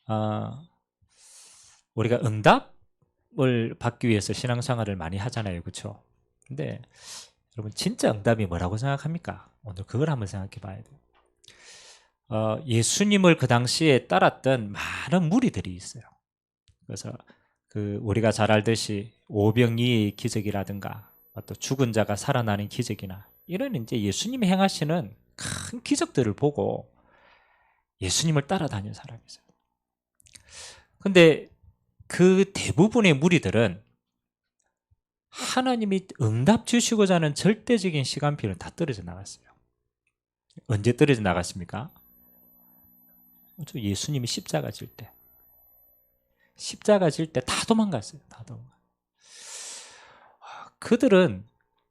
어, 우리가 응답을 받기 위해서 신앙생활을 많이 하잖아요. 그렇죠? 근데 여러분 진짜 응답이 뭐라고 생각합니까? 오늘 그걸 한번 생각해 봐야 돼요. 예수님을 그 당시에 따랐던 많은 무리들이 있어요. 그래서 우리가 잘 알듯이 오병이의 기적이라든가 또 죽은 자가 살아나는 기적이나 이런 이제 예수님이 행하시는 큰 기적들을 보고 예수님을 따라다니는 사람이세요. 근데 그 대부분의 무리들은 하나님이 응답 주시고자 하는 절대적인 시간표는 다 떨어져 나갔어요. 언제 떨어져 나갔습니까? 예수님이 십자가 질 때. 십자가 질 때 다 도망갔어요. 다 도망갔어요. 그들은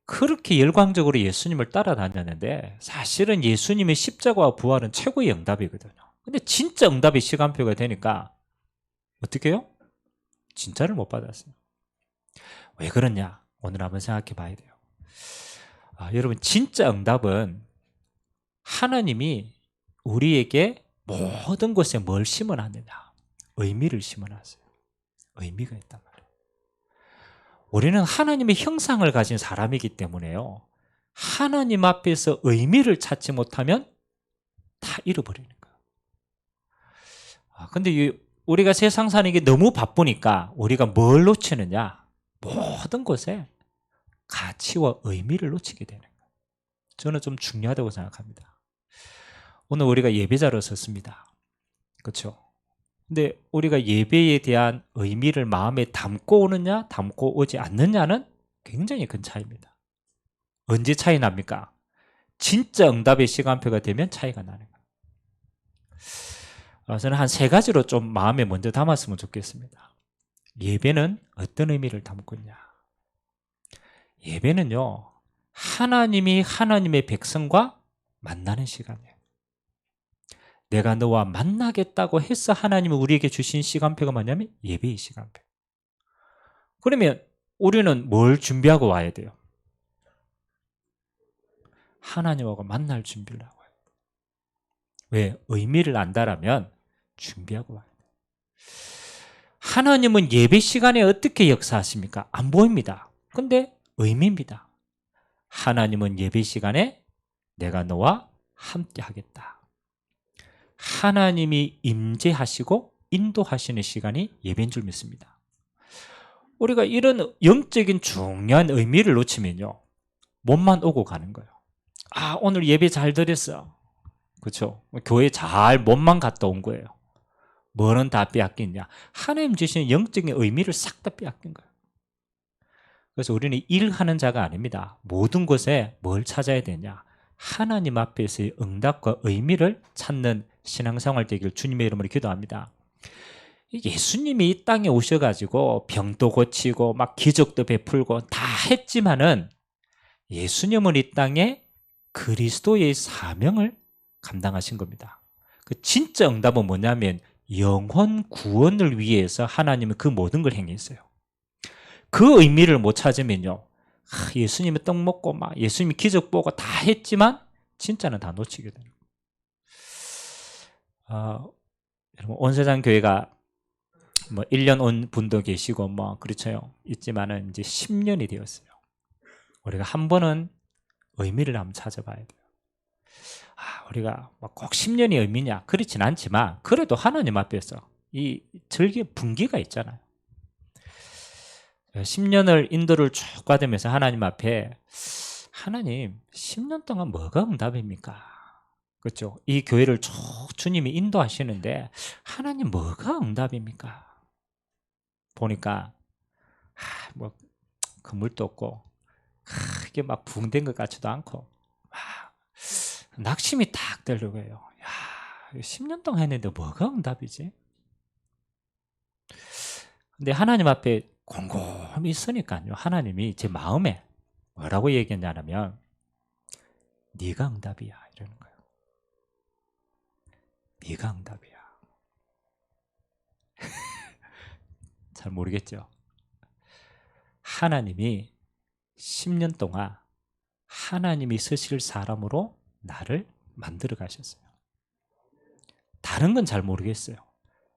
그렇게 열광적으로 예수님을 따라다녔는데 사실은 예수님의 십자가와 부활은 최고의 응답이거든요. 근데 진짜 응답의 시간표가 되니까 어떻게 해요? 진짜를 못 받았어요. 왜 그러냐? 오늘 한번 생각해 봐야 돼요. 여러분 진짜 응답은 하나님이 우리에게 모든 곳에 뭘 심어놨느냐? 의미를 심어놨어요. 의미가 있단 말이에요. 우리는 하나님의 형상을 가진 사람이기 때문에요. 하나님 앞에서 의미를 찾지 못하면 다 잃어버리는 거예요. 근데 우리가 세상 사는 게 너무 바쁘니까 우리가 뭘 놓치느냐? 모든 곳에 가치와 의미를 놓치게 되는 거예요. 저는 좀 중요하다고 생각합니다. 오늘 우리가 예배자로 섰습니다. 그렇죠? 근데 우리가 예배에 대한 의미를 마음에 담고 오느냐 담고 오지 않느냐는 굉장히 큰 차이입니다. 언제 차이 납니까? 진짜 응답의 시간표가 되면 차이가 나는 거예요. 저는 한 3가지로 좀 마음에 먼저 담았으면 좋겠습니다. 예배는 어떤 의미를 담고 있냐? 예배는요, 하나님이 하나님의 백성과 만나는 시간이에요. 내가 너와 만나겠다고 해서 하나님이 우리에게 주신 시간표가 뭐냐면 예배의 시간표. 그러면 우리는 뭘 준비하고 와야 돼요? 하나님하고 만날 준비를 하고 와요. 왜? 의미를 안다라면 준비하고 와야 돼요. 하나님은 예배 시간에 어떻게 역사하십니까? 안 보입니다. 근데 의미입니다. 하나님은 예배 시간에 내가 너와 함께 하겠다. 하나님이 임재하시고 인도하시는 시간이 예배인 줄 믿습니다. 우리가 이런 영적인 중요한 의미를 놓치면요, 몸만 오고 가는 거예요. 오늘 예배 잘 드렸어. 그렇죠? 교회 잘 몸만 갔다 온 거예요. 뭐는 다 빼앗기냐? 하나님 주시는 영적인 의미를 싹 다 빼앗긴 거예요. 그래서 우리는 일하는 자가 아닙니다. 모든 곳에 뭘 찾아야 되냐? 하나님 앞에서의 응답과 의미를 찾는 신앙생활 되기를 주님의 이름으로 기도합니다. 예수님이 이 땅에 오셔가지고 병도 고치고 막 기적도 베풀고 다 했지만은 예수님은 이 땅에 그리스도의 사명을 감당하신 겁니다. 그 진짜 응답은 뭐냐면 영혼 구원을 위해서 하나님은 그 모든 걸 행했어요. 그 의미를 못 찾으면요, 예수님이 떡 먹고 막 예수님이 기적 보고 다 했지만 진짜는 다 놓치게 돼요. 여러분 온세상 교회가 뭐 1년 온 분도 계시고 뭐 그렇죠. 있지만은 이제 10년이 되었어요. 우리가 한 번은 의미를 한번 찾아봐야 돼요. 우리가 꼭 10년이 의미냐? 그렇진 않지만 그래도 하나님 앞에서 이 절기 분기가 있잖아요. 10년을 인도를 쭉 받으면서 하나님 앞에 하나님 10년 동안 뭐가 응답입니까? 그렇죠? 이 교회를 쭉 주님이 인도하시는데 하나님 뭐가 응답입니까? 보니까 뭐 건물도 없고 이게 막 붕된 것 같지도 않고 낙심이 딱 들려고 해요. 10년 동안 했는데 뭐가 응답이지? 근데 하나님 앞에 곰곰이 있으니까요, 하나님이 제 마음에 뭐라고 얘기했냐면 네가 응답이야 이러는 거예요. 네가 응답이야. 잘 모르겠죠? 하나님이 10년 동안 하나님이 쓰실 사람으로 나를 만들어 가셨어요. 다른 건 잘 모르겠어요.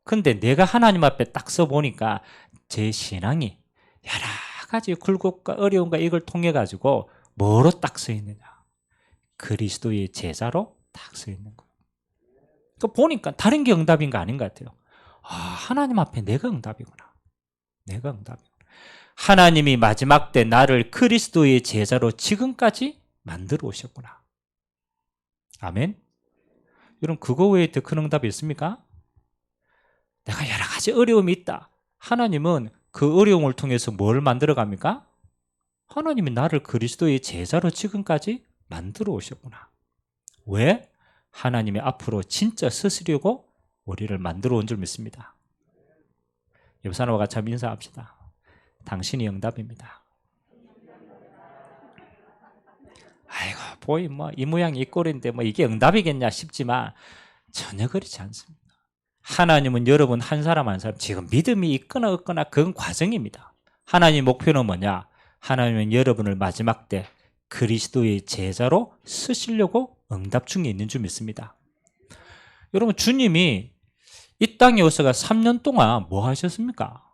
근데 내가 하나님 앞에 딱 서보니까 제 신앙이 여러 가지 굴곡과 어려움과 이걸 통해 가지고 뭐로 딱 서 있느냐? 그리스도의 제자로 딱 서 있는 거예요. 그 보니까 다른 게 응답인 거 아닌 것 같아요. 아, 하나님 앞에 내가 응답이구나. 내가 응답이구나. 하나님이 마지막 때 나를 그리스도의 제자로 지금까지 만들어 오셨구나. 아멘. 여러분, 그거 외에 더 큰 응답이 있습니까? 내가 여러 가지 어려움이 있다. 하나님은 그 어려움을 통해서 뭘 만들어 갑니까? 하나님이 나를 그리스도의 제자로 지금까지 만들어 오셨구나. 왜? 하나님이 앞으로 진짜 쓰시려고 우리를 만들어 온 줄 믿습니다. 옆 사람과 같이 한번 인사합시다. 당신이 응답입니다. 아이고, 보이 이 모양이 이 꼴인데 이게 응답이겠냐 싶지만 전혀 그렇지 않습니다. 하나님은 여러분 한 사람 한 사람 지금 믿음이 있거나 없거나 그건 과정입니다. 하나님의 목표는 뭐냐? 하나님은 여러분을 마지막 때 그리스도의 제자로 쓰시려고 응답 중에 있는 줄 믿습니다. 여러분, 주님이 이 땅에 오셔가 3년 동안 뭐 하셨습니까?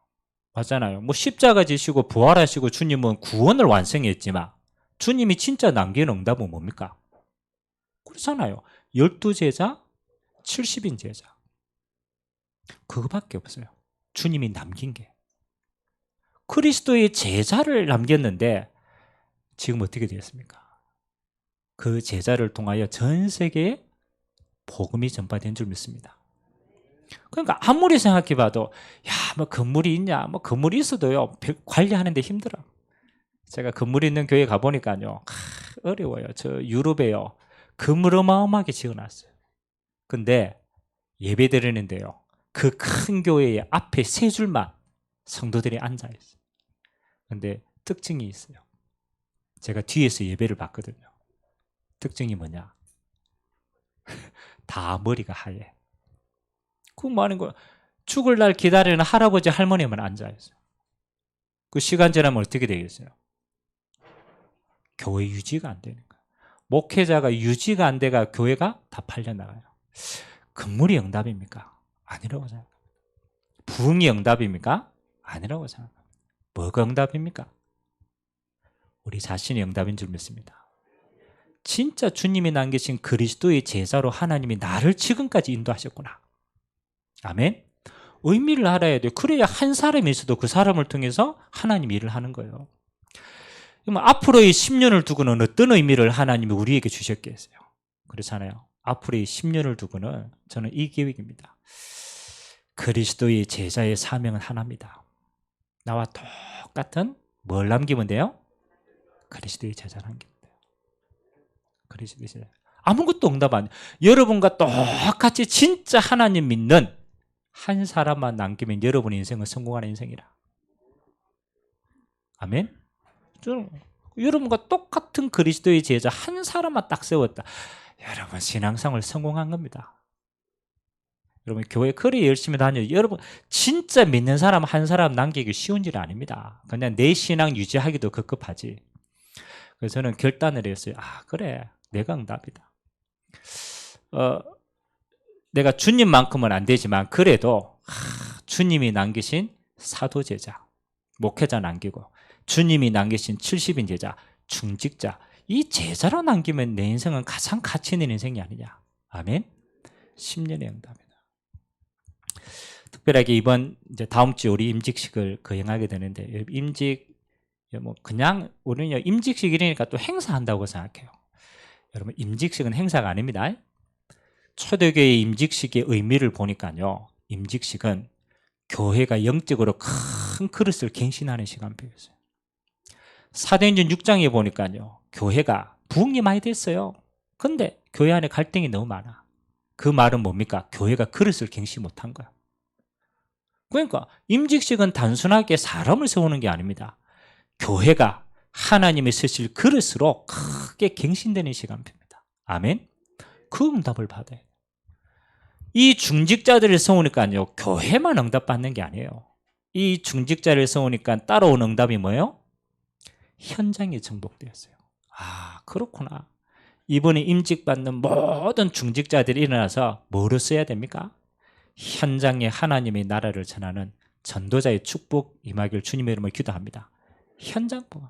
맞잖아요. 십자가 지시고 부활하시고 주님은 구원을 완성했지만 주님이 진짜 남긴 응답은 뭡니까? 그렇잖아요. 12제자, 70인 제자. 그거밖에 없어요. 주님이 남긴 게. 그리스도의 제자를 남겼는데 지금 어떻게 되었습니까? 그 제자를 통하여 전 세계에 복음이 전파된 줄 믿습니다. 그러니까 아무리 생각해봐도 건물이 있냐? 건물이 있어도요 관리하는데 힘들어. 제가 건물 있는 교회 가보니까요 어려워요. 저 유럽에요 건물 어마어마하게 지어놨어요. 근데 예배 드리는데요 그 큰 교회의 앞에 세 줄만 성도들이 앉아있어요. 근데 특징이 있어요. 제가 뒤에서 예배를 봤거든요. 특징이 뭐냐? 다 머리가 하얘. 그 말인 거야. 죽을 날 기다리는 할아버지 할머니만 앉아있어요. 그 시간 지나면 어떻게 되겠어요? 교회 유지가 안 되는 거야. 목회자가 유지가 안 돼가 교회가 다 팔려나가요. 건물이 응답입니까? 아니라고 생각합니다. 부흥이 응답입니까? 아니라고 생각합니다. 뭐가 응답입니까? 우리 자신이 응답인 줄 믿습니다. 진짜 주님이 남기신 그리스도의 제자로 하나님이 나를 지금까지 인도하셨구나. 아멘. 의미를 알아야 돼요. 그래야 한 사람이 있어도 그 사람을 통해서 하나님 일을 하는 거예요. 그럼 앞으로의 10년을 두고는 어떤 의미를 하나님이 우리에게 주셨겠어요? 그렇잖아요. 앞으로의 10년을 두고는 저는 이 계획입니다. 그리스도의 제자의 사명은 하나입니다. 나와 똑같은 뭘 남기면 돼요? 그리스도의 제자를 남기면 돼요. 그리스도의 제자. 아무것도 응답 안 해요. 여러분과 똑같이 진짜 하나님 믿는 한 사람만 남기면 여러분의 인생은 성공하는 인생이라. 아멘. 여러분과 똑같은 그리스도의 제자 한 사람만 딱 세웠다. 여러분 신앙생활 성공한 겁니다. 여러분 교회 그리 열심히 다녀요. 여러분 진짜 믿는 사람 한 사람 남기기 쉬운 일 아닙니다. 그냥 내 신앙 유지하기도 급급하지. 그래서 저는 결단을 했어요. 그래 내가 응답이다. 내가 주님만큼은 안 되지만 그래도 주님이 남기신 사도 제자, 목회자 남기고 주님이 남기신 70인 제자, 중직자 이 제자로 남기면 내 인생은 가장 가치 있는 인생이 아니냐. 아멘. 10년의 응답이다. 특별하게 이번 이제 다음 주 우리 임직식을 거행하게 되는데 임직 그냥 우리는 임직식이니까 또 행사한다고 생각해요. 여러분 임직식은 행사가 아닙니다. 초대교회의 임직식의 의미를 보니까요. 임직식은 교회가 영적으로 큰 그릇을 갱신하는 시간표였어요. 사도행전 6장에 보니까요. 교회가 부흥이 많이 됐어요. 근데 교회 안에 갈등이 너무 많아. 그 말은 뭡니까? 교회가 그릇을 갱신 못한 거야. 그러니까 임직식은 단순하게 사람을 세우는 게 아닙니다. 교회가 하나님이 쓰실 그릇으로 크게 갱신되는 시간표입니다. 아멘. 그 응답을 받아요. 이 중직자들을 세우니까요. 교회만 응답받는 게 아니에요. 이 중직자를 세우니까 따라온 응답이 뭐예요? 현장에 정복되었어요. 그렇구나. 이번에 임직받는 모든 중직자들이 일어나서 뭐를 써야 됩니까? 현장에 하나님의 나라를 전하는 전도자의 축복 임하길 주님의 이름으로 기도합니다. 현장뿐.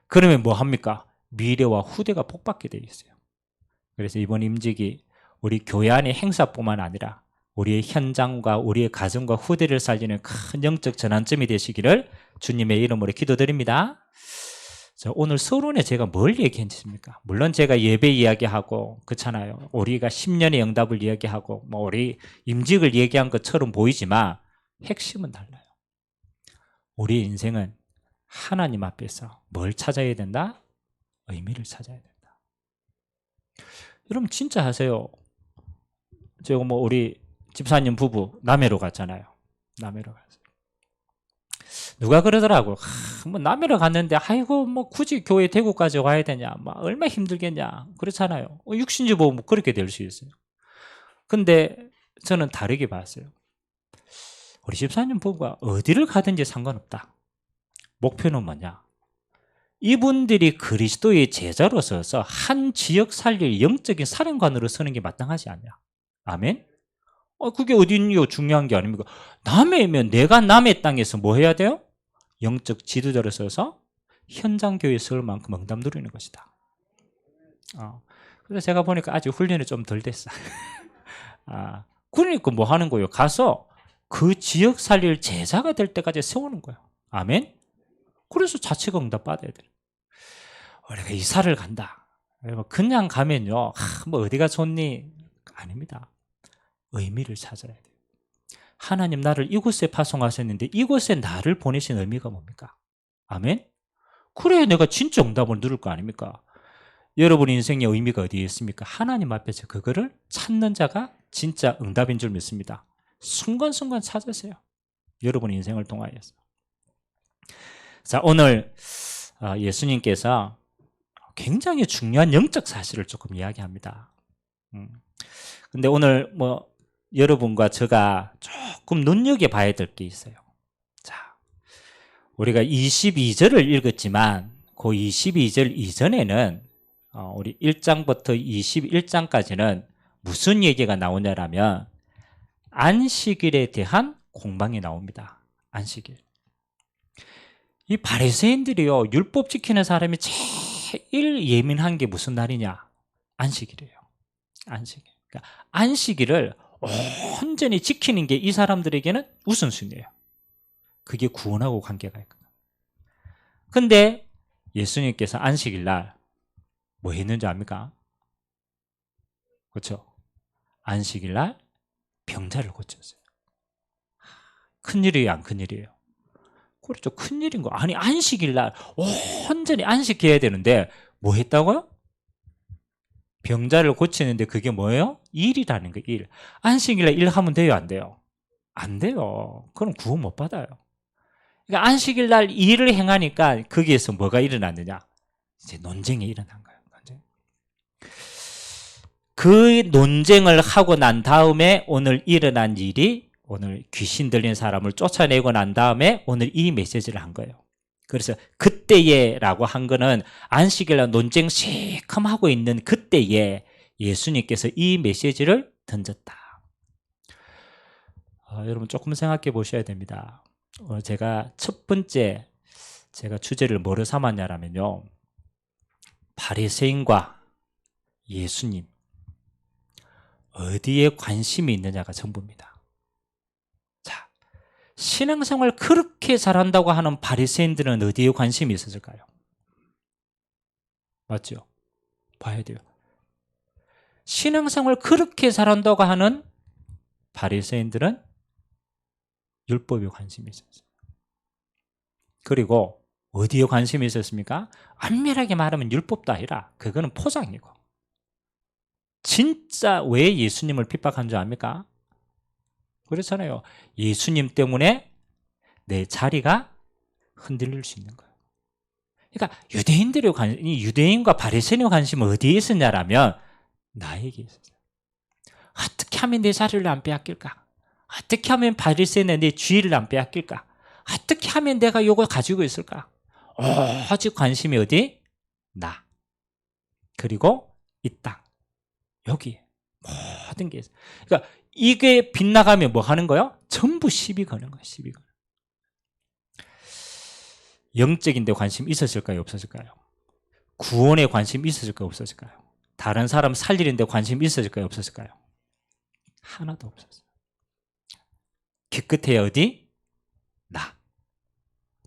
그러면 뭐 합니까? 미래와 후대가 복받게 되어 있어요. 그래서 이번 임직이 우리 교회 안의 행사뿐만 아니라 우리의 현장과 우리의 가정과 후대를 살리는 큰 영적 전환점이 되시기를 주님의 이름으로 기도드립니다. 자, 오늘 서론에 제가 뭘 얘기했습니까? 물론 제가 예배 이야기하고 그렇잖아요. 우리가 10년의 응답을 이야기하고 뭐 우리 임직을 얘기한 것처럼 보이지만 핵심은 달라요. 우리의 인생은 하나님 앞에서 뭘 찾아야 된다? 의미를 찾아야 된다. 여러분 진짜 하세요. 제가 뭐 우리 집사님 부부 남해로 갔잖아요. 남해로 갔어요. 누가 그러더라고. 뭐 남해로 갔는데 아이고 뭐 굳이 교회 대구까지 와야 되냐, 막 얼마 힘들겠냐, 그렇잖아요. 육신주 보면 뭐 그렇게 될 수 있어요. 근데 저는 다르게 봤어요. 우리 집사님 부부가 어디를 가든지 상관없다. 목표는 뭐냐? 이분들이 그리스도의 제자로 서서 한 지역 살릴 영적인 사령관으로 서는 게 마땅하지 않냐? 아멘? 그게 어디요? 중요한 게 아닙니까? 남해면 내가 남해 땅에서 뭐 해야 돼요? 영적 지도자로 서서 현장 교회에 설 만큼 응답 누리는 것이다. 그래서 제가 보니까 아직 훈련이 좀 덜 됐어. 그러니까 뭐 하는 거예요? 가서 그 지역 살릴 제자가 될 때까지 세우는 거예요. 아멘? 그래서 자체가 응답 받아야 돼요. 우리가 이사를 간다. 그냥 가면요, 뭐 어디가 좋니? 아닙니다. 의미를 찾아야 돼요. 하나님 나를 이곳에 파송하셨는데 이곳에 나를 보내신 의미가 뭡니까? 아멘? 그래야 내가 진짜 응답을 누릴 거 아닙니까? 여러분 인생의 의미가 어디에 있습니까? 하나님 앞에서 그거를 찾는 자가 진짜 응답인 줄 믿습니다. 순간순간 찾으세요. 여러분 인생을 통하여서. 자, 오늘 예수님께서 굉장히 중요한 영적 사실을 조금 이야기합니다. 근데 오늘 뭐 여러분과 제가 조금 눈여겨봐야 될 게 있어요. 자, 우리가 22절을 읽었지만 그 22절 이전에는 우리 1장부터 21장까지는 무슨 얘기가 나오냐라면 안식일에 대한 공방이 나옵니다. 안식일. 이 바리새인들이요, 율법 지키는 사람이 제일 예민한 게 무슨 날이냐? 안식일이에요. 안식일. 그러니까 안식일을 온전히 지키는 게 이 사람들에게는 우선순위예요. 그게 구원하고 관계가 있거든요. 근데 예수님께서 안식일 날 뭐 했는지 압니까? 그렇죠? 안식일 날 병자를 고쳤어요. 큰일이에요, 안 큰일이에요? 그렇죠, 큰일인 거. 아니 안식일 날 온전히 안식해야 되는데 뭐 했다고요? 병자를 고치는데 그게 뭐예요? 일이라는 거예요. 일. 안식일날 일하면 돼요, 안 돼요? 안 돼요. 그럼 구원 못 받아요. 그러니까 안식일날 일을 행하니까 거기에서 뭐가 일어났느냐? 이제 논쟁이 일어난 거예요. 논쟁. 그 논쟁을 하고 난 다음에 오늘 일어난 일이, 오늘 귀신 들린 사람을 쫓아내고 난 다음에 오늘 이 메시지를 한 거예요. 그래서 그때에 라고 한 거는 안식일날 논쟁 시커하고 있는 그때에 예수님께서 이 메시지를 던졌다. 여러분 조금 생각해 보셔야 됩니다. 제가 첫 번째 제가 주제를 뭐로 삼았냐면요, 바리새인과 예수님 어디에 관심이 있느냐가 전부입니다. 자, 신앙생활 그렇게 잘한다고 하는 바리새인들은 어디에 관심이 있었을까요? 맞죠? 봐야 돼요. 신앙생활 그렇게 잘한다고 하는 바리새인들은 율법에 관심이 있었어요. 그리고 어디에 관심이 있었습니까? 엄밀하게 말하면 율법도 아니라 그거는 포장이고, 진짜 왜 예수님을 핍박한 줄 압니까? 그렇잖아요. 예수님 때문에 내 자리가 흔들릴 수 있는 거예요. 그러니까 유대인들의 관심, 유대인과 바리새인의 관심은 어디에 있었냐라면 나에게 있었어요. 어떻게 하면 내 자리를 안 빼앗길까? 어떻게 하면 바리새인의 내 주의를 안 빼앗길까? 어떻게 하면 내가 이걸 가지고 있을까? 오직 관심이 어디? 나. 그리고 이 땅. 여기 모든 게 있어요. 그러니까 이게 빗나가면 뭐 하는 거야? 전부 시비 거는 거야. 시비 거는. 영적인 데 관심 있었을까요? 없었을까요? 구원에 관심 있었을까요? 없었을까요? 다른 사람 살리는 데 관심 있었을까요? 없었을까요? 하나도 없었어요. 기껏해야 어디? 나.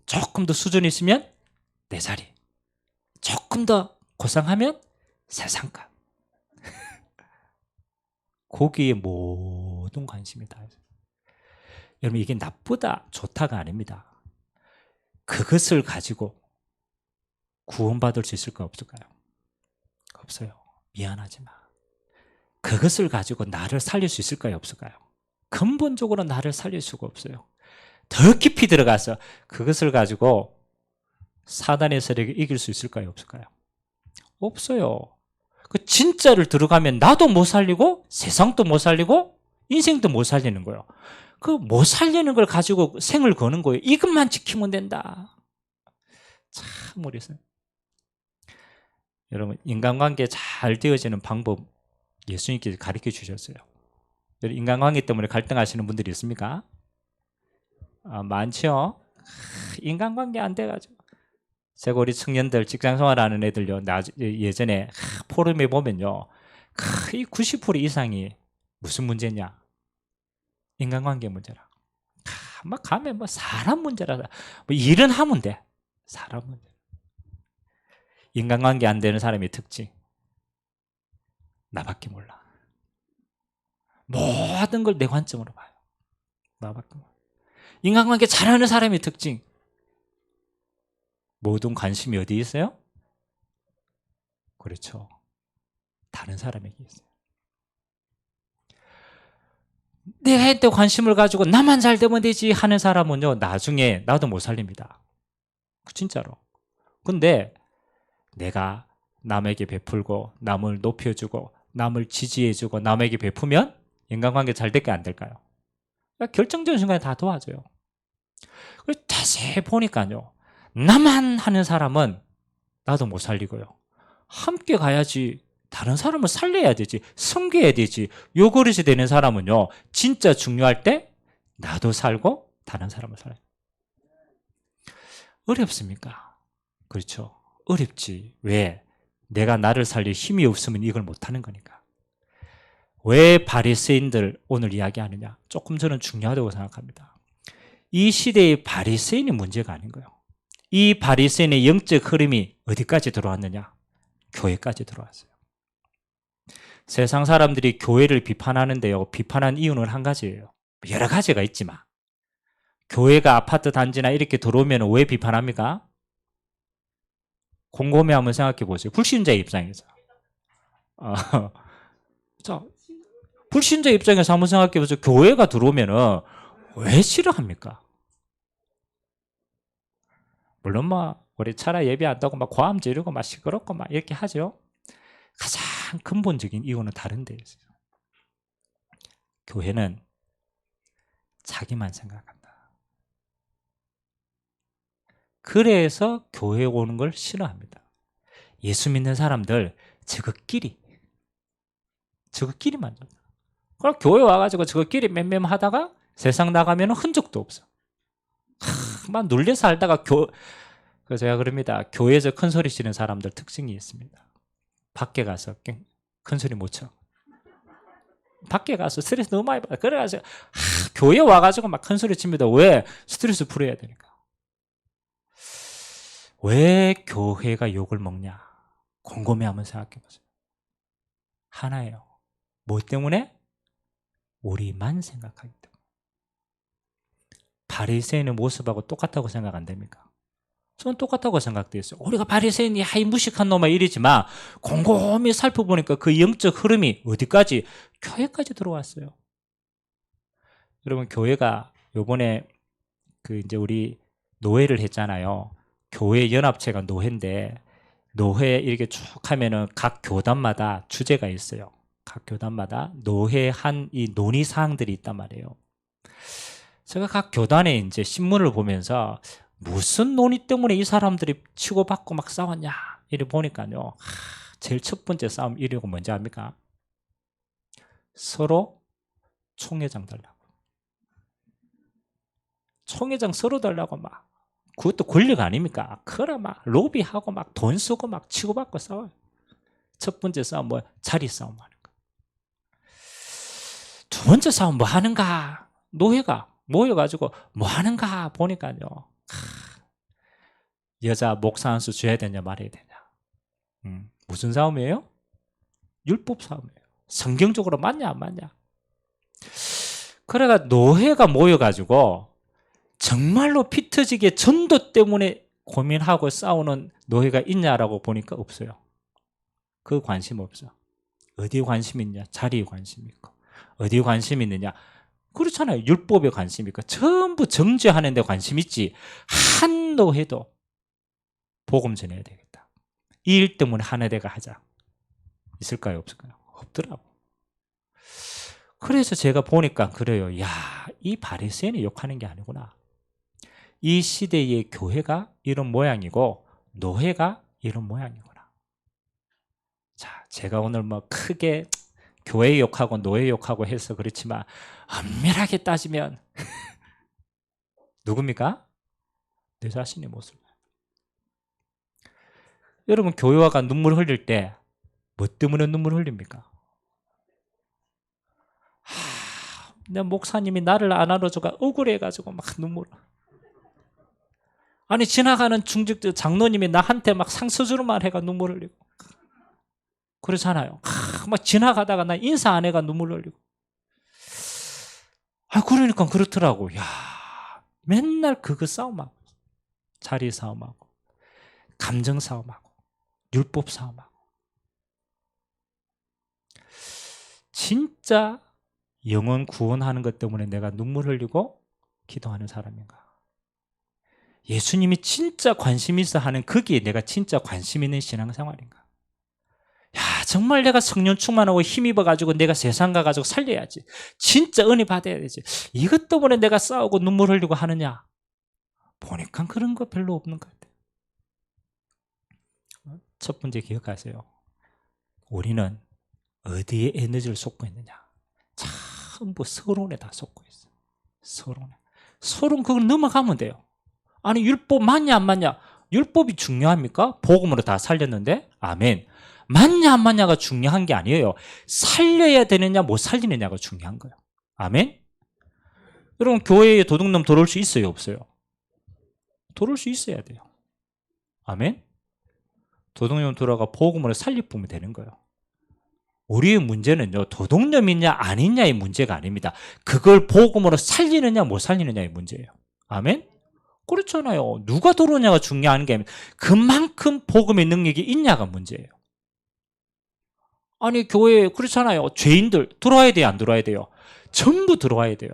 조금 더 수준이 있으면 내 자리. 조금 더 고상하면 세상가. 거기에 모든 관심이 다 있어요. 여러분, 이게 나쁘다, 좋다가 아닙니다. 그것을 가지고 구원받을 수 있을까 없을까요? 없어요. 미안하지만 그것을 가지고 나를 살릴 수 있을까요? 없을까요? 근본적으로 나를 살릴 수가 없어요. 더 깊이 들어가서 그것을 가지고 사단의 세력을 이길 수 있을까요? 없을까요? 없어요. 그 진짜를 들어가면 나도 못 살리고 세상도 못 살리고 인생도 못 살리는 거예요. 그 못 살리는 걸 가지고 생을 거는 거예요. 이것만 지키면 된다. 참 어려서요. 여러분, 인간관계 잘 되어지는 방법 예수님께서 가르쳐 주셨어요. 인간관계 때문에 갈등하시는 분들이 있습니까? 많죠. 인간관계 안 돼가지고. 제가 우리 청년들 직장생활하는 애들요, 예전에 포럼에 보면요, 거의 90% 이상이 무슨 문제냐? 인간관계 문제라. 막 가면 뭐 사람 문제라. 뭐 일은 하면 돼. 사람 문제. 인간관계 안 되는 사람의 특징. 나밖에 몰라. 모든 걸 내 관점으로 봐요. 나밖에 몰라. 인간관계 잘하는 사람의 특징. 모든 관심이 어디에 있어요? 그렇죠. 다른 사람에게 있어요. 내가 했던 관심을 가지고 나만 잘 되면 되지 하는 사람은요, 나중에 나도 못 살립니다. 진짜로. 근데 내가 남에게 베풀고 남을 높여주고 남을 지지해주고 남에게 베푸면 인간관계 잘 될까요? 안 될까요? 결정적인 순간에 다 도와줘요. 자세히 보니까요, 나만 하는 사람은 나도 못 살리고요, 함께 가야지 다른 사람을 살려야 되지, 섬겨야 되지, 요 그릇이 되는 사람은요, 진짜 중요할 때 나도 살고 다른 사람을 살아요. 어렵습니까? 그렇죠. 어렵지. 왜? 내가 나를 살릴 힘이 없으면 이걸 못하는 거니까. 왜 바리새인들 오늘 이야기하느냐? 조금 저는 중요하다고 생각합니다. 이 시대의 바리새인이 문제가 아닌 거예요. 이 바리새인의 영적 흐름이 어디까지 들어왔느냐? 교회까지 들어왔어요. 세상 사람들이 교회를 비판하는데요, 비판한 이유는 한 가지예요. 여러 가지가 있지만 교회가 아파트 단지나 이렇게 들어오면 왜 비판합니까? 곰곰이 한번 생각해 보세요. 불신자의 입장에서. 자, 불신자 입장에서 한번 생각해 보세요. 교회가 들어오면 왜 싫어합니까? 물론 우리 차라 예배 안 하고 고함 지르고 시끄럽고 이렇게 하죠. 가장 근본적인 이유는 다른 데 있어요. 교회는 자기만 생각한다. 그래서 교회에 오는 걸 싫어합니다. 예수 믿는 사람들 저거끼리만 좀. 그럼 교회 와가지고 저거끼리 맴맴 하다가 세상 나가면 흔적도 없어. 막 눌려 살다가 그래서 제가 그럽니다. 교회에서 큰 소리 치는 사람들 특징이 있습니다. 밖에 가서 큰 소리 못 쳐. 밖에 가서 스트레스 너무 많이 받아. 그래가지고 교회 와가지고 막 큰 소리 칩니다. 왜? 스트레스 풀어야 되니까. 왜 교회가 욕을 먹냐? 곰곰이 한번 생각해 보세요. 하나예요. 뭐 때문에? 우리만 생각하기 때문에. 바리새인의 모습하고 똑같다고 생각 안 됩니까? 저는 똑같다고 생각되었어요. 우리가 바리새인이 하이 무식한 놈아 이러지만 곰곰이 살펴보니까 그 영적 흐름이 어디까지? 교회까지 들어왔어요. 여러분, 교회가 요번에 이제 우리 노회를 했잖아요. 교회 연합체가 노회인데, 노회 이렇게 쭉 하면은 각 교단마다 주제가 있어요. 각 교단마다 노회한 이 논의 사항들이 있단 말이에요. 제가 각 교단에 이제 신문을 보면서 무슨 논의 때문에 이 사람들이 치고받고 싸웠냐 이래 보니까요, 제일 첫 번째 싸움 이유가 뭔지 압니까? 서로 총회장 달라고. 총회장 서로 달라고 막. 그것도 권력 아닙니까? 그래 막 로비하고 막 돈 쓰고 막 치고받고 싸워요. 첫 번째 싸움 뭐야? 자리 싸움 하는 거. 두 번째 싸움 뭐 하는가? 노예가 모여가지고 뭐 하는가 보니까요. 여자 목사 한 수 줘야 되냐 말아야 되냐. 무슨 싸움이에요? 율법 싸움이에요. 성경적으로 맞냐 안 맞냐. 그래가 노예가 모여가지고 정말로 피 터지게 전도 때문에 고민하고 싸우는 노예가 있냐라고 보니까 없어요. 그 관심 없어. 어디에 관심 있냐? 자리에 관심 있고. 어디에 관심 있느냐? 그렇잖아요. 율법에 관심 있고. 전부 정죄하는 데 관심 있지. 한 노예도 복음 전해야 되겠다. 이 일 때문에 한 회대가 하자. 있을까요? 없을까요? 없더라고. 그래서 제가 보니까 그래요. 야, 이 바리새인이 욕하는 게 아니구나. 이 시대의 교회가 이런 모양이고 노예가 이런 모양이구나. 자, 제가 오늘 뭐 크게 교회 욕하고 노예 욕하고 해서 그렇지만 엄밀하게 따지면 누굽니까? 내 자신의 모습. 여러분 교회와가 눈물 흘릴 때 뭐 때문에 눈물 흘립니까? 내 목사님이 나를 안 알아줘가 억울해가지고 막 눈물. 아니 지나가는 중직들 장로님이 나한테 막 상서주로만 해가 눈물 흘리고 그렇잖아요. 막 지나가다가 나 인사 안 해가 눈물 흘리고. 그러니까 그렇더라고. 야, 맨날 그거 싸움하고 자리 싸움하고 감정 싸움하고 율법 싸움하고. 진짜 영혼 구원하는 것 때문에 내가 눈물 흘리고 기도하는 사람인가? 예수님이 진짜 관심 있어 하는 거기에 내가 진짜 관심 있는 신앙생활인가? 야, 정말 내가 성령 충만하고 힘입어가지고 내가 세상 가가지고 살려야지. 진짜 은혜 받아야 되지. 이것 때문에 내가 싸우고 눈물 흘리고 하느냐? 보니까 그런 거 별로 없는 것 같아요. 첫 번째 기억하세요. 우리는 어디에 에너지를 쏟고 있느냐? 전부 서론에 다 쏟고 있어요. 서론에. 서론 그걸 넘어가면 돼요. 아니 율법 맞냐 안 맞냐? 율법이 중요합니까? 복음으로 다 살렸는데? 아멘. 맞냐 안 맞냐가 중요한 게 아니에요. 살려야 되느냐 못 살리느냐가 중요한 거예요. 아멘. 여러분 교회에 도둑놈 들어올 수 있어요 없어요? 들어올 수 있어야 돼요. 아멘. 도둑놈 들어가 복음으로 살리면 되는 거예요. 우리의 문제는요 도둑놈이냐 아니냐의 문제가 아닙니다. 그걸 복음으로 살리느냐 못 살리느냐의 문제예요. 아멘. 그렇잖아요. 누가 들어오냐가 중요한 게 아니라 그만큼 복음의 능력이 있냐가 문제예요. 아니 교회에 그렇잖아요. 죄인들 들어와야 돼요 안 들어와야 돼요? 전부 들어와야 돼요.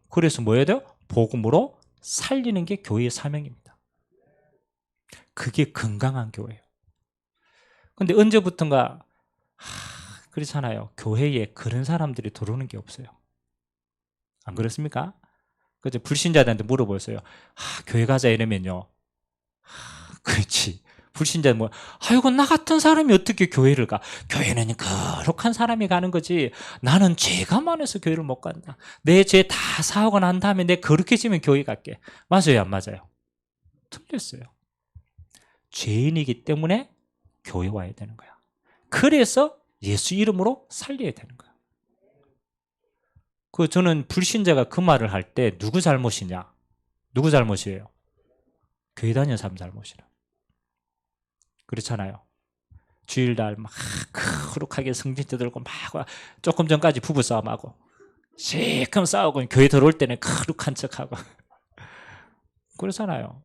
그래서 뭐 해야 돼요? 복음으로 살리는 게 교회의 사명입니다. 그게 건강한 교회예요. 근데 언제부턴가 그렇잖아요. 교회에 그런 사람들이 들어오는 게 없어요. 안 그렇습니까? 그래서 불신자들한테 물어보세요. 교회 가자 이러면요. 그렇지. 불신자는 뭐, 아이고 나 같은 사람이 어떻게 교회를 가? 교회는 거룩한 사람이 가는 거지. 나는 죄가 많아서 교회를 못 간다. 내 죄 다 사하고 난 다음에 내 거룩해지면 교회 갈게. 맞아요 안 맞아요? 틀렸어요. 죄인이기 때문에 교회 와야 되는 거야. 그래서 예수 이름으로 살려야 되는 거야. 저는 불신자가 그 말을 할 때 누구 잘못이냐? 누구 잘못이에요? 교회 다니는 사람 잘못이라. 그렇잖아요. 주일날 막 거룩하게 성진대 들고 막 조금 전까지 부부싸움하고 시큼 싸우고 교회 들어올 때는 거룩한 척하고 그렇잖아요.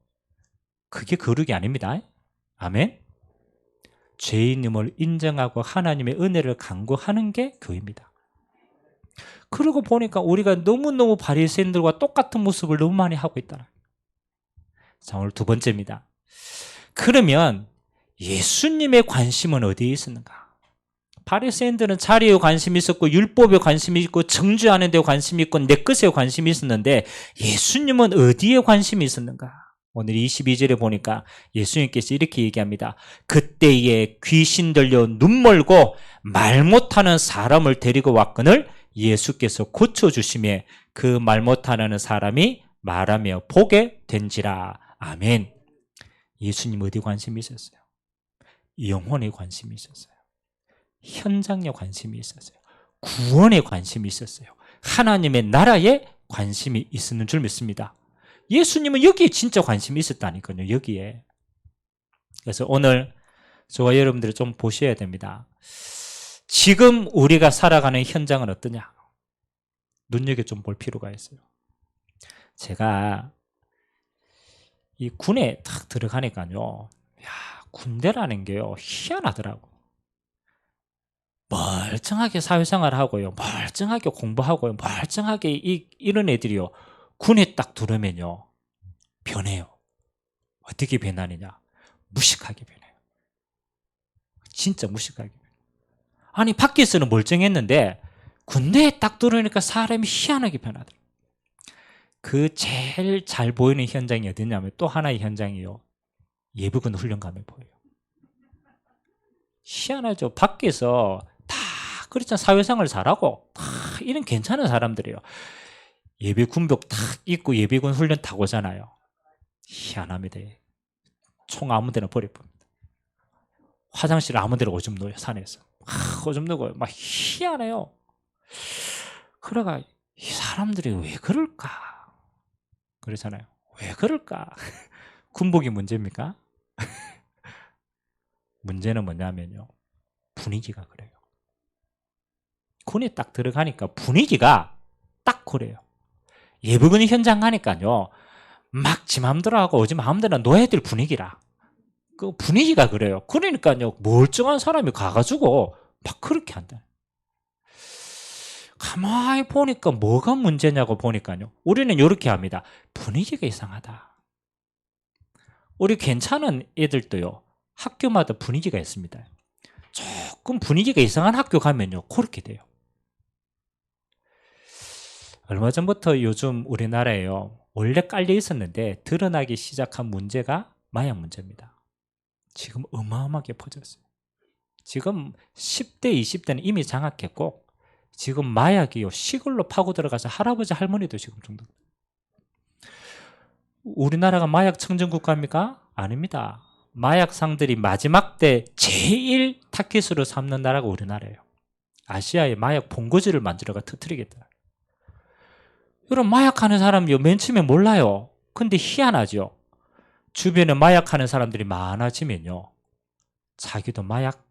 그게 거룩이 아닙니다. 아멘. 죄인임을 인정하고 하나님의 은혜를 간구하는 게 교회입니다. 그러고 보니까 우리가 너무너무 바리새인들과 똑같은 모습을 너무 많이 하고 있다. 자, 오늘 두 번째입니다. 그러면 예수님의 관심은 어디에 있었는가? 바리새인들은 자리에 관심이 있었고 율법에 관심이 있고 정죄하는 데 관심이 있고 내 것에 관심이 있었는데 예수님은 어디에 관심이 있었는가? 오늘 22절에 보니까 예수님께서 이렇게 얘기합니다. 그때에 귀신 들려 눈 멀고 말 못하는 사람을 데리고 왔거늘 예수께서 고쳐주심에 그 말 못하는 사람이 말하며 보게 된지라. 아멘. 예수님 어디 관심이 있었어요? 영혼에 관심이 있었어요. 현장에 관심이 있었어요. 구원에 관심이 있었어요. 하나님의 나라에 관심이 있었는 줄 믿습니다. 예수님은 여기에 진짜 관심이 있었다니까요. 여기에. 그래서 오늘 저와 여러분들이 좀 보셔야 됩니다. 지금 우리가 살아가는 현장은 어떠냐? 눈여겨 좀 볼 필요가 있어요. 제가 이 군에 딱 들어가니까요. 야, 군대라는 게요. 희한하더라고. 멀쩡하게 사회생활 하고요. 멀쩡하게 공부하고요. 멀쩡하게 이런 애들이요. 군에 딱 들어오면요. 변해요. 어떻게 변하느냐? 무식하게 변해요. 진짜 무식하게 변해요. 아니 밖에서는 멀쩡했는데 군대에 딱 들어오니까 사람이 희한하게 변하더라고요. 그 제일 잘 보이는 현장이 어디냐면 또 하나의 현장이요. 예비군 훈련감에 보여요. 희한하죠. 밖에서 다 그렇잖아요. 사회생활 잘하고 다 이런 괜찮은 사람들이에요. 예비군복 딱 입고 예비군 훈련 타고 오잖아요. 희한합니다. 총 아무 데나 버려봅니다. 화장실 아무 데나 오줌 넣어요. 산에서. 오줌 넣어요. 막 희한해요. 그러가 이 사람들이 왜 그럴까? 그렇잖아요. 왜 그럴까? 군복이 문제입니까? 문제는 뭐냐면요. 분위기가 그래요. 군에 딱 들어가니까 분위기가 딱 그래요. 예비군 현장 가니까요. 막 지 맘대로 하고 오지 마음대로 놓아야 될 분위기라. 그 분위기가 그래요. 그러니까요. 멀쩡한 사람이 가가지고 막 그렇게 한다. 가만히 보니까 뭐가 문제냐고 보니까요. 우리는 이렇게 합니다. 분위기가 이상하다. 우리 괜찮은 애들도요. 학교마다 분위기가 있습니다. 조금 분위기가 이상한 학교 가면요. 그렇게 돼요. 얼마 전부터 요즘 우리나라에요. 원래 깔려 있었는데 드러나기 시작한 문제가 마약 문제입니다. 지금 어마어마하게 퍼졌어요. 지금 10대, 20대는 이미 장악했고 지금 마약이요. 시골로 파고 들어가서 할아버지, 할머니도 지금 중독. 우리나라가 마약 청정국가입니까? 아닙니다. 마약상들이 마지막 때 제일 타깃으로 삼는 나라가 우리나라예요. 아시아에 마약 본거지를 만들어가 터뜨리겠다. 여러분 마약하는 사람이요. 맨 처음에 몰라요. 근데 희한하죠. 주변에 마약하는 사람들이 많아지면요. 자기도 마약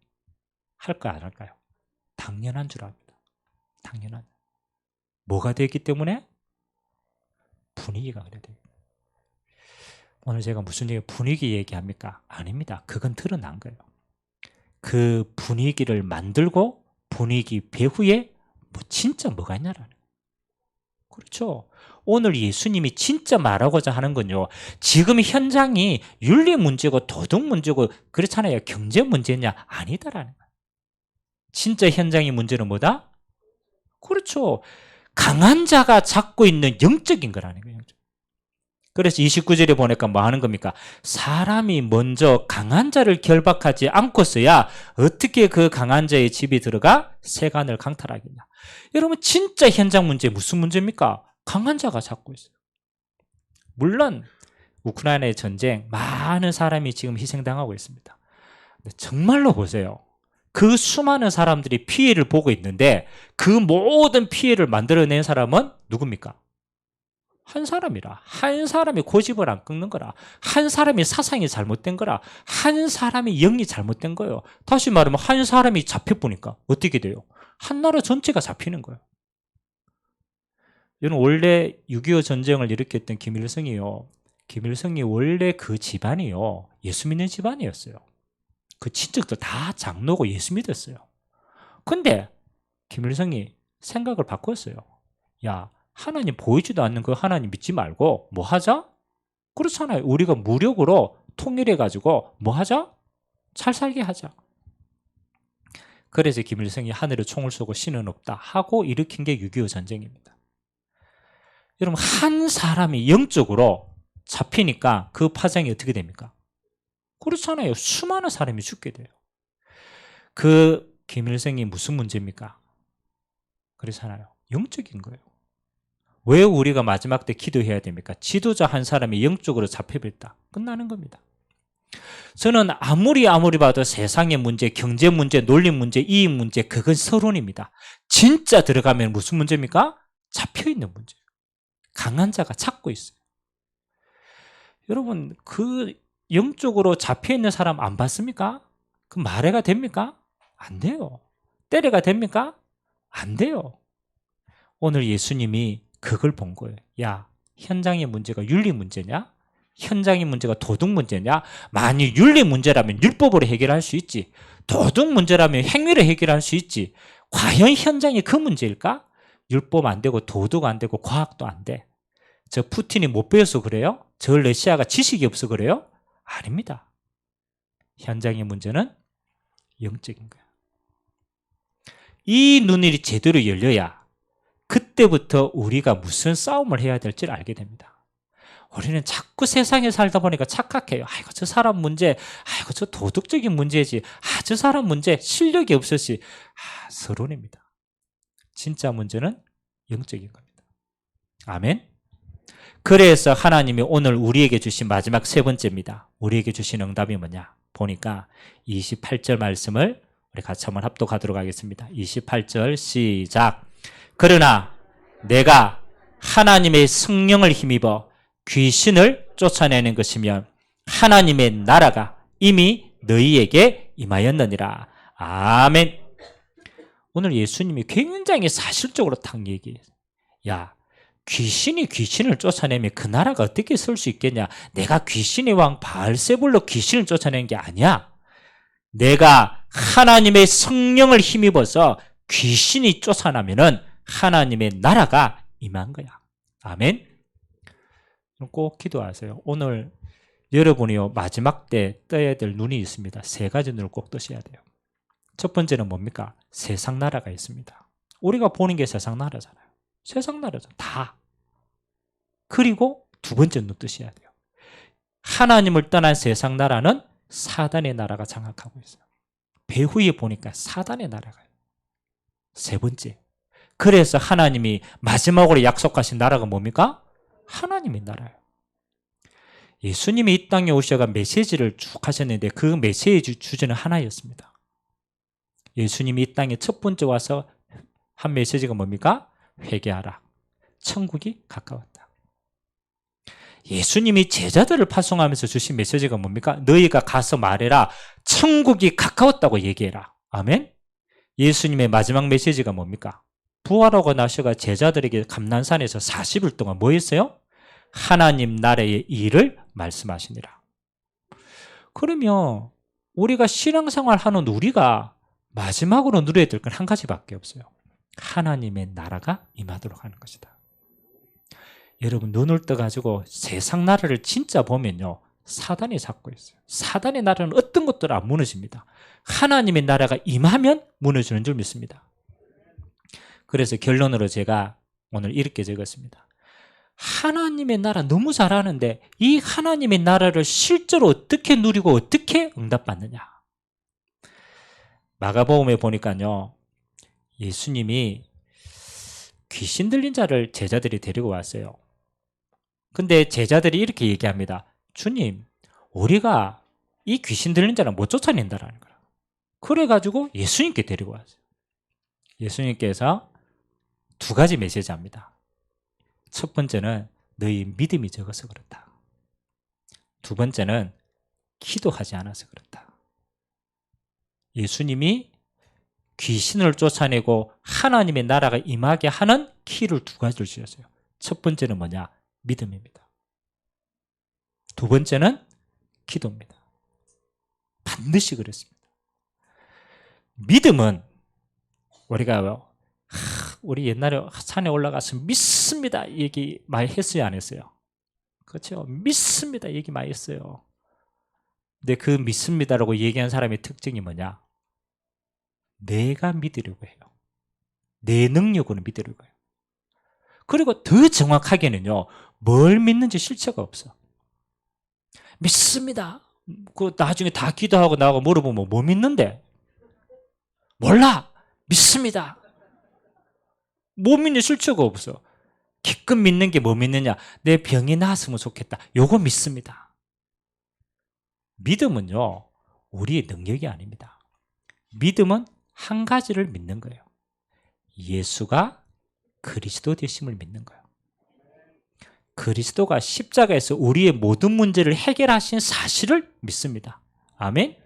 할까요? 안 할까요? 당연한 줄 압니다. 당연한. 뭐가 되기 때문에? 분위기가 그래야 돼요. 오늘 제가 무슨 분위기 얘기합니까? 아닙니다. 그건 드러난 거예요. 그 분위기를 만들고 분위기 배후에 뭐 진짜 뭐가 있냐라는 거예요. 그렇죠. 오늘 예수님이 진짜 말하고자 하는 건요. 지금 현장이 윤리 문제고 도덕 문제고 그렇잖아요. 경제 문제냐? 아니다라는 거예요. 진짜 현장의 문제는 뭐다? 그렇죠. 강한 자가 잡고 있는 영적인 거라는 거예요. 그래서 29절에 보니까 뭐 하는 겁니까? 사람이 먼저 강한 자를 결박하지 않고서야 어떻게 그 강한 자의 집에 들어가 세간을 강탈하겠냐. 여러분 진짜 현장 문제 무슨 문제입니까? 강한 자가 잡고 있어요. 물론 우크라이나의 전쟁 많은 사람이 지금 희생당하고 있습니다. 정말로 보세요. 그 수많은 사람들이 피해를 보고 있는데 그 모든 피해를 만들어낸 사람은 누굽니까? 한 사람이라. 한 사람이 고집을 안 꺾는 거라. 한 사람이 사상이 잘못된 거라. 한 사람이 영이 잘못된 거예요. 다시 말하면 한 사람이 잡혀보니까 어떻게 돼요? 한 나라 전체가 잡히는 거예요. 여러분 원래 6.25 전쟁을 일으켰던 김일성이요. 김일성이 원래 그 집안이요. 예수 믿는 집안이었어요. 그 친척들 다 장로고 예수 믿었어요. 근데 김일성이 생각을 바꿨어요. 야, 하나님 보이지도 않는 그 하나님 믿지 말고 뭐 하자? 그렇잖아요. 우리가 무력으로 통일해가지고 뭐 하자? 잘 살게 하자. 그래서 김일성이 하늘에 총을 쏘고 신은 없다 하고 일으킨 게 6.25 전쟁입니다. 여러분 한 사람이 영적으로 잡히니까 그 파장이 어떻게 됩니까? 그렇잖아요. 수많은 사람이 죽게 돼요. 그 김일성이 무슨 문제입니까? 그렇잖아요. 영적인 거예요. 왜 우리가 마지막 때 기도해야 됩니까? 지도자 한 사람이 영적으로 잡혀버렸다. 끝나는 겁니다. 저는 아무리 봐도 세상의 문제, 경제 문제, 논리 문제, 이익 문제, 그건 서론입니다. 진짜 들어가면 무슨 문제입니까? 잡혀있는 문제예요. 강한 자가 찾고 있어요. 여러분, 그 영적으로 잡혀있는 사람 안 봤습니까? 그 말해가 됩니까? 안 돼요. 때려가 됩니까? 안 돼요. 오늘 예수님이 그걸 본 거예요. 야, 현장의 문제가 윤리 문제냐? 현장의 문제가 도덕 문제냐? 만약 윤리 문제라면 율법으로 해결할 수 있지. 도덕 문제라면 행위로 해결할 수 있지. 과연 현장이 그 문제일까? 율법 안 되고 도덕 안 되고 과학도 안 돼. 저 푸틴이 못 배워서 그래요? 저 러시아가 지식이 없어 그래요? 아닙니다. 현장의 문제는 영적인 거야. 이 눈이 제대로 열려야 그때부터 우리가 무슨 싸움을 해야 될지를 알게 됩니다. 우리는 자꾸 세상에 살다 보니까 착각해요. 아이고 저 사람 문제, 아이고 저 도덕적인 문제지, 저 사람 문제, 실력이 없었지. 서론입니다. 진짜 문제는 영적인 겁니다. 아멘. 그래서 하나님이 오늘 우리에게 주신 마지막 세 번째입니다. 우리에게 주신 응답이 뭐냐? 보니까 28절 말씀을 우리 같이 한번 합독하도록 하겠습니다. 28절 시작. 그러나 내가 하나님의 성령을 힘입어 귀신을 쫓아내는 것이면 하나님의 나라가 이미 너희에게 임하였느니라. 아멘. 오늘 예수님이 굉장히 사실적으로 딱 얘기해요. 야, 귀신이 귀신을 쫓아내면 그 나라가 어떻게 설 수 있겠냐? 내가 귀신의 왕 바알세불로 귀신을 쫓아내는 게 아니야. 내가 하나님의 성령을 힘입어서 귀신이 쫓아나면은 하나님의 나라가 임한 거야. 아멘. 꼭 기도하세요. 오늘 여러분이요 마지막 때 떠야 될 눈이 있습니다. 세 가지 눈을 꼭 뜨셔야 돼요. 첫 번째는 뭡니까? 세상 나라가 있습니다. 우리가 보는 게 세상 나라잖아요. 세상 나라잖아요. 다. 그리고 두 번째 눈 뜨셔야 돼요. 하나님을 떠난 세상 나라는 사단의 나라가 장악하고 있어요. 배후에 보니까 사단의 나라가요. 세 번째. 그래서 하나님이 마지막으로 약속하신 나라가 뭡니까? 하나님의 나라예요. 예수님이 이 땅에 오셔가 메시지를 쭉 하셨는데 그 메시지 주제는 하나였습니다. 예수님이 이 땅에 첫 번째 와서 한 메시지가 뭡니까? 회개하라. 천국이 가까웠다. 예수님이 제자들을 파송하면서 주신 메시지가 뭡니까? 너희가 가서 말해라. 천국이 가까웠다고 얘기해라. 아멘? 예수님의 마지막 메시지가 뭡니까? 부활하고 나셔가 제자들에게 감난산에서 40일 동안 뭐 했어요? 하나님 나라의 일을 말씀하시니라. 그러면 우리가 신앙생활 하는 우리가 마지막으로 누려야 될 건 한 가지밖에 없어요. 하나님의 나라가 임하도록 하는 것이다. 여러분 눈을 떠가지고 세상 나라를 진짜 보면요 사단이 잡고 있어요. 사단의 나라는 어떤 것도 안 무너집니다. 하나님의 나라가 임하면 무너지는 줄 믿습니다. 그래서 결론으로 제가 오늘 이렇게 적었습니다. 하나님의 나라 너무 잘하는데 이 하나님의 나라를 실제로 어떻게 누리고 어떻게 응답받느냐. 마가복음에 보니까요 예수님이 귀신 들린 자를 제자들이 데리고 왔어요. 근데 제자들이 이렇게 얘기합니다. 주님, 우리가 이 귀신 들린 자를 못 쫓아낸다라는 거야. 그래가지고 예수님께 데리고 왔어요. 예수님께서 두 가지 메시지 합니다. 첫 번째는 너희 믿음이 적어서 그렇다. 두 번째는 기도하지 않아서 그렇다. 예수님이 귀신을 쫓아내고 하나님의 나라가 임하게 하는 키를 두 가지를 주셨어요. 첫 번째는 뭐냐? 믿음입니다. 두 번째는 기도입니다. 반드시 그렇습니다. 믿음은 우리 옛날에 산에 올라가서 믿습니다 얘기 많이 했어요, 안 했어요? 그렇죠? 믿습니다 얘기 많이 했어요. 근데 그 믿습니다라고 얘기한 사람의 특징이 뭐냐? 내가 믿으려고 해요. 내 능력으로 믿으려고 해요. 그리고 더 정확하게는요, 뭘 믿는지 실체가 없어. 믿습니다. 그 나중에 다 기도하고 나하고 물어보면 뭐 믿는데? 몰라. 믿습니다. 뭐 믿는 실체가 없어. 기껏 믿는 게 뭐 믿느냐? 내 병이 나았으면 좋겠다. 요거 믿습니다. 믿음은요, 우리의 능력이 아닙니다. 믿음은 한 가지를 믿는 거예요. 예수가 그리스도 되심을 믿는 거예요. 그리스도가 십자가에서 우리의 모든 문제를 해결하신 사실을 믿습니다. 아멘?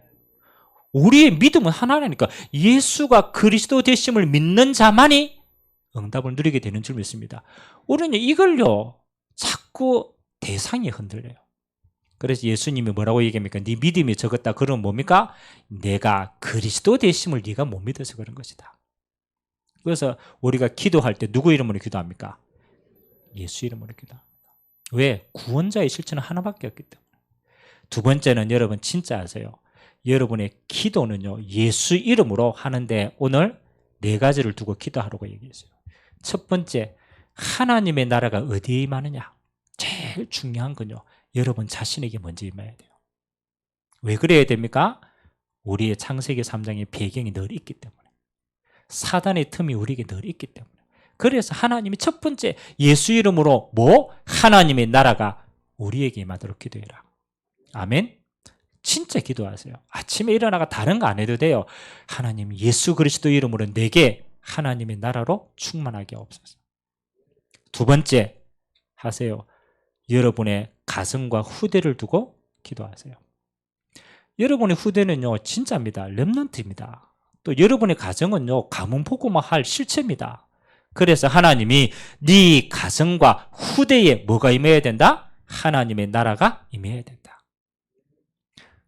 우리의 믿음은 하나라니까. 예수가 그리스도 되심을 믿는 자만이 응답을 누리게 되는 줄 믿습니다. 우리는 이걸요, 자꾸 대상이 흔들려요. 그래서 예수님이 뭐라고 얘기합니까? 네 믿음이 적었다. 그러면 뭡니까? 내가 그리스도 되심을 네가 못 믿어서 그런 것이다. 그래서 우리가 기도할 때 누구 이름으로 기도합니까? 예수 이름으로 기도합니다. 왜? 구원자의 실체는 하나밖에 없기 때문에. 두 번째는 여러분 진짜 아세요? 여러분의 기도는요, 예수 이름으로 하는데 오늘 네 가지를 두고 기도하라고 얘기했어요. 첫 번째, 하나님의 나라가 어디에 임하느냐? 제일 중요한 건요, 여러분 자신에게 먼저 임해야 돼요. 왜 그래야 됩니까? 우리의 창세기 3장의 배경이 늘 있기 때문에. 사단의 틈이 우리에게 늘 있기 때문에. 그래서 하나님이 첫 번째 예수 이름으로 하나님의 나라가 우리에게 임하도록 기도해라. 아멘? 진짜 기도하세요. 아침에 일어나가 다른 거 안 해도 돼요. 하나님 예수 그리스도 이름으로 내게 하나님의 나라로 충만하게 하옵소서. 두 번째 하세요. 여러분의 가정과 후대를 두고 기도하세요. 여러분의 후대는요, 진짜입니다. 렘넌트입니다. 또 여러분의 가정은요, 가문 복음화할 실체입니다. 그래서 하나님이 네 가정과 후대에 뭐가 임해야 된다? 하나님의 나라가 임해야 된다.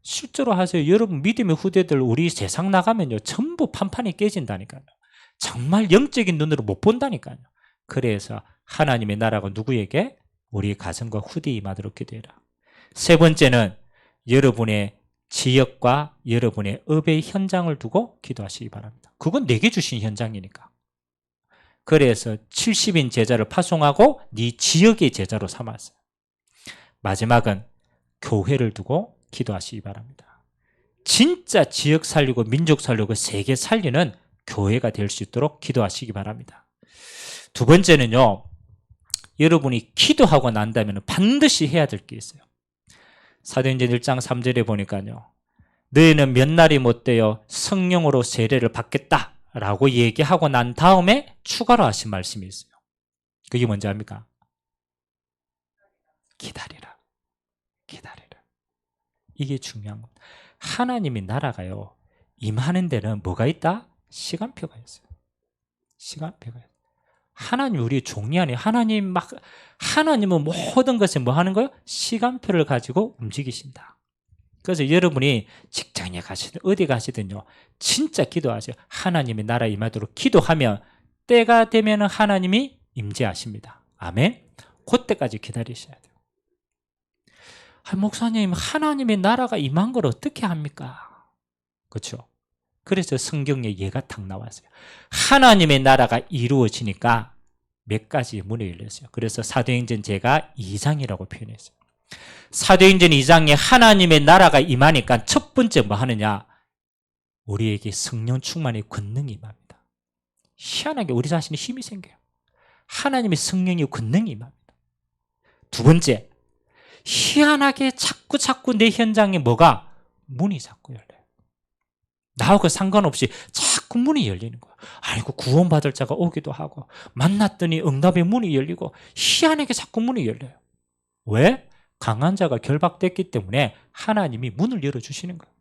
실제로 하세요. 여러분 믿음의 후대들 우리 세상 나가면요, 전부 판판이 깨진다니까요. 정말 영적인 눈으로 못 본다니까요. 그래서 하나님의 나라가 누구에게? 우리 가정과 후대에 임하도록 기도해라. 세 번째는 여러분의 지역과 여러분의 업의 현장을 두고 기도하시기 바랍니다. 그건 내게 주신 현장이니까. 그래서 70인 제자를 파송하고 네 지역의 제자로 삼았어요. 마지막은 교회를 두고 기도하시기 바랍니다. 진짜 지역 살리고 민족 살리고 세계 살리는 교회가 될 수 있도록 기도하시기 바랍니다. 두 번째는요, 여러분이 기도하고 난 다음에 반드시 해야 될 게 있어요. 사도행전 1장 3절에 보니까요, 너희는 몇 날이 못 되어 성령으로 세례를 받겠다라고 얘기하고 난 다음에 추가로 하신 말씀이 있어요. 그게 뭔지 압니까? 기다리라. 기다리라. 이게 중요한 겁니다. 하나님의 나라가요, 임하는 데는 뭐가 있다? 시간표가 있어요. 시간표가 있어요. 하나님 우리 종이 아니에요. 하나님은 모든 것에 뭐 하는 거예요? 시간표를 가지고 움직이신다. 그래서 여러분이 직장에 가시든 어디 가시든요, 진짜 기도하세요. 하나님의 나라 임하도록 기도하면 때가 되면 하나님이 임재하십니다. 아멘. 그때까지 기다리셔야 돼요. 목사님, 하나님의 나라가 임한 걸 어떻게 합니까? 그렇죠? 그래서 성경에 예가 탁 나왔어요. 하나님의 나라가 이루어지니까 몇 가지 문이 열렸어요. 그래서 사도행전 제가 2장이라고 표현했어요. 사도행전 2장에 하나님의 나라가 임하니까 첫 번째 뭐 하느냐? 우리에게 성령 충만의 권능이 임합니다. 희한하게 우리 자신이 힘이 생겨요. 하나님의 성령의 권능이 임합니다. 두 번째, 희한하게 자꾸 내 현장에 뭐가? 문이 자꾸 열려요. 나하고 상관없이 자꾸 문이 열리는 거야. 아이고, 구원받을 자가 오기도 하고, 만났더니 응답의 문이 열리고, 희한하게 자꾸 문이 열려요. 왜? 강한 자가 결박됐기 때문에 하나님이 문을 열어주시는 거예요.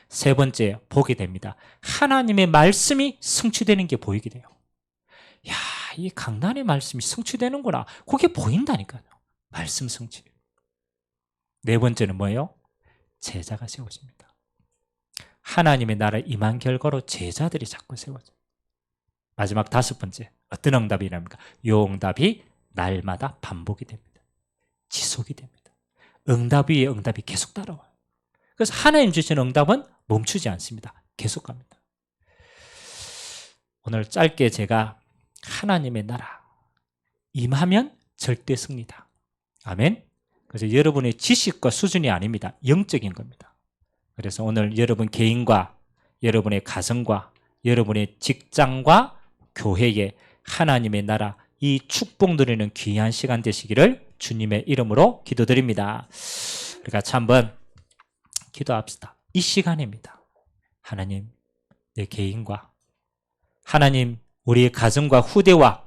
세 번째, 보게 됩니다. 하나님의 말씀이 성취되는 게 보이게 돼요. 야, 이 강단의 말씀이 성취되는구나. 그게 보인다니까요. 말씀 성취. 네 번째는 뭐예요? 제자가 세워집니다. 하나님의 나라 임한 결과로 제자들이 자꾸 세워져요. 마지막 다섯 번째, 어떤 응답이랍니까? 이 응답이 날마다 반복이 됩니다. 지속이 됩니다. 응답 위에 응답이 계속 따라와요. 그래서 하나님 주신 응답은 멈추지 않습니다. 계속 갑니다. 오늘 짧게 제가 하나님의 나라 임하면 절대 승리다. 아멘. 그래서 여러분의 지식과 수준이 아닙니다. 영적인 겁니다. 그래서 오늘 여러분 개인과 여러분의 가정과 여러분의 직장과 교회에 하나님의 나라, 이 축복 누리는 귀한 시간 되시기를 주님의 이름으로 기도드립니다. 우리가 같이 한번 기도합시다. 이 시간입니다. 하나님, 내 개인과 하나님, 우리의 가정과 후대와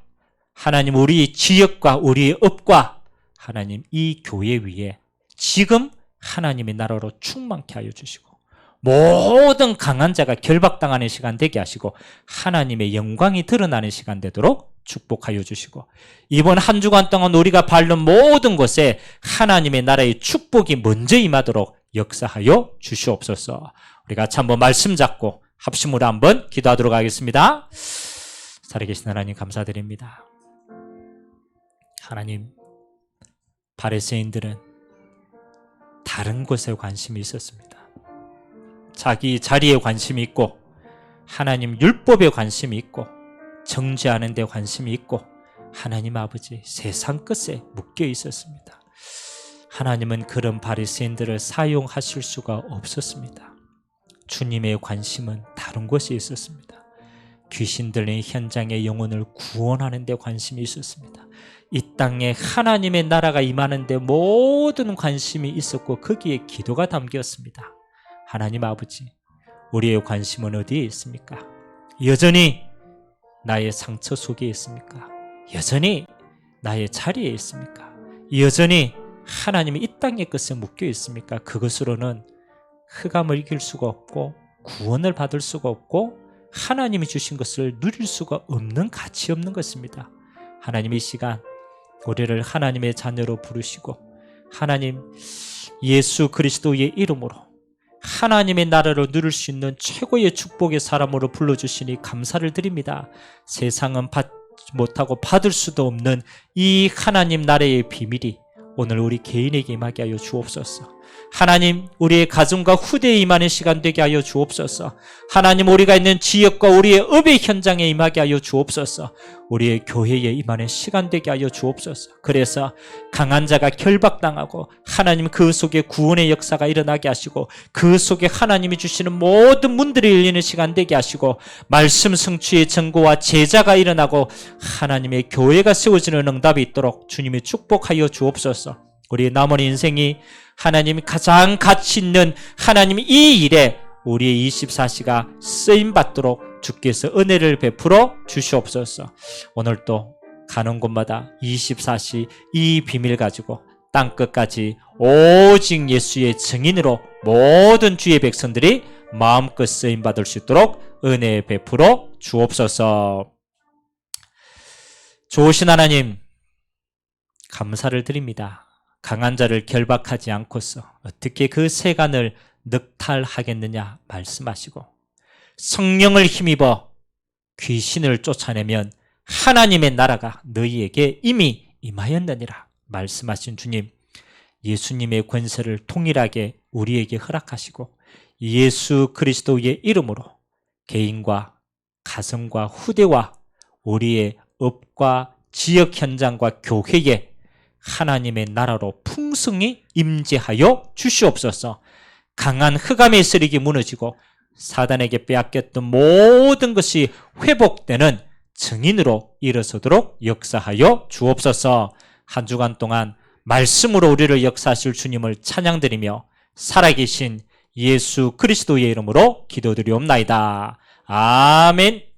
하나님, 우리 지역과 우리의 업과 하나님, 이 교회 위에 지금 하나님의 나라로 충만케 하여 주시고 모든 강한 자가 결박당하는 시간 되게 하시고 하나님의 영광이 드러나는 시간 되도록 축복하여 주시고 이번 한 주간 동안 우리가 밟는 모든 곳에 하나님의 나라의 축복이 먼저 임하도록 역사하여 주시옵소서. 우리가 같이 한번 말씀 잡고 합심으로 한번 기도하도록 하겠습니다. 살아계신 하나님 감사드립니다. 하나님, 바리새인들은 다른 곳에 관심이 있었습니다. 자기 자리에 관심이 있고 하나님 율법에 관심이 있고 정죄하는 데 관심이 있고 하나님 아버지 세상 끝에 묶여 있었습니다. 하나님은 그런 바리새인들을 사용하실 수가 없었습니다. 주님의 관심은 다른 곳에 있었습니다. 귀신 들린 현장의 영혼을 구원하는 데 관심이 있었습니다. 이 땅에 하나님의 나라가 임하는 데 모든 관심이 있었고 거기에 기도가 담겼습니다. 하나님 아버지, 우리의 관심은 어디에 있습니까? 여전히 나의 상처 속에 있습니까? 여전히 나의 자리에 있습니까? 여전히 하나님이 이 땅의 것에 묶여 있습니까? 그것으로는 흑암을 이길 수가 없고 구원을 받을 수가 없고 하나님이 주신 것을 누릴 수가 없는 가치 없는 것입니다. 하나님, 이 시간 우리를 하나님의 자녀로 부르시고 하나님 예수 그리스도의 이름으로 하나님의 나라를 누릴 수 있는 최고의 축복의 사람으로 불러주시니 감사를 드립니다. 세상은 받지 못하고 받을 수도 없는 이 하나님 나라의 비밀이 오늘 우리 개인에게 임하게 하여 주옵소서. 하나님, 우리의 가정과 후대에 임하는 시간 되게 하여 주옵소서. 하나님, 우리가 있는 지역과 우리의 업의 현장에 임하게 하여 주옵소서. 우리의 교회에 임하는 시간 되게 하여 주옵소서. 그래서 강한 자가 결박당하고 하나님 그 속에 구원의 역사가 일어나게 하시고 그 속에 하나님이 주시는 모든 문들이 열리는 시간 되게 하시고 말씀 성취의 증거와 제자가 일어나고 하나님의 교회가 세워지는 응답이 있도록 주님이 축복하여 주옵소서. 우리의 남은 인생이 하나님이 가장 가치 있는 하나님 이 일에 우리의 24시가 쓰임받도록 주께서 은혜를 베풀어 주시옵소서. 오늘도 가는 곳마다 24시 이 비밀 가지고 땅끝까지 오직 예수의 증인으로 모든 주의 백성들이 마음껏 쓰임받을 수 있도록 은혜 베풀어 주옵소서. 좋으신 하나님, 감사를 드립니다. 강한 자를 결박하지 않고서 어떻게 그 세간을 늑탈하겠느냐 말씀하시고 성령을 힘입어 귀신을 쫓아내면 하나님의 나라가 너희에게 이미 임하였느니라 말씀하신 주님, 예수님의 권세를 통일하게 우리에게 허락하시고 예수 그리스도의 이름으로 개인과 가정과 후대와 우리의 업과 지역 현장과 교회에 하나님의 나라로 풍성히 임재하여 주시옵소서. 강한 흑암의 세력이 무너지고 사단에게 빼앗겼던 모든 것이 회복되는 증인으로 일어서도록 역사하여 주옵소서. 한 주간 동안 말씀으로 우리를 역사하실 주님을 찬양드리며 살아계신 예수 그리스도의 이름으로 기도드리옵나이다. 아멘.